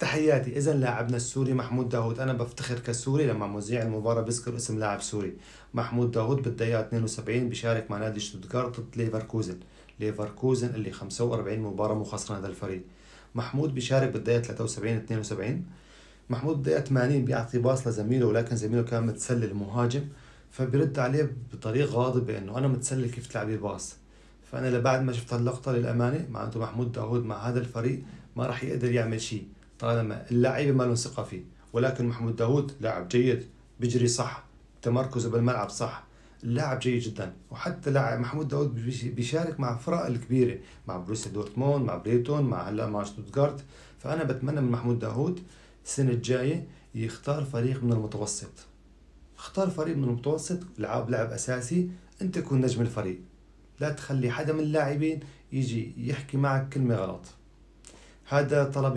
تحياتي. إذا لاعبنا السوري محمود داوود، أنا بفتخر كسوري لما مذيع المباراة بذكر اسم لاعب سوري. محمود داوود بالدقيقة 72 بيشارك مع نادي شتوتغارت ضد ليفركوزن اللي 45 مباراة مو خسران هذا الفريق. محمود بيشارك بالدقيقة 73 72. محمود بالدقيقة 80 بيعطي باص لزميله، ولكن زميله كان متسلل مهاجم، فبيرد عليه بطريقة غاضبة إنه أنا متسلل كيف تلعب لي باص. فأنا لبعد ما شفت هاللقطة للأمانة معناته محمود داوود مع هذا الفريق ما راح يقدر يعمل شيء طالما اللعيبة ما لهم ثقة فيه. ولكن محمود داوود لاعب جيد، بيجري صح، تمركزه بالملعب صح، اللاعب جيد جدا. وحتى لاعب محمود داوود بيشارك مع فرق الكبيرة، مع بروسيا دورتموند، مع بريتون، مع هلا مع شتوتغارت. فأنا بتمنى من محمود داوود السنة الجاية يختار فريق من المتوسط. اختار فريق من المتوسط، لعب أساسي، أنت تكون نجم الفريق، لا تخلي حدا من اللاعبين يجي يحكي معك كلمة غلط. هذا طلب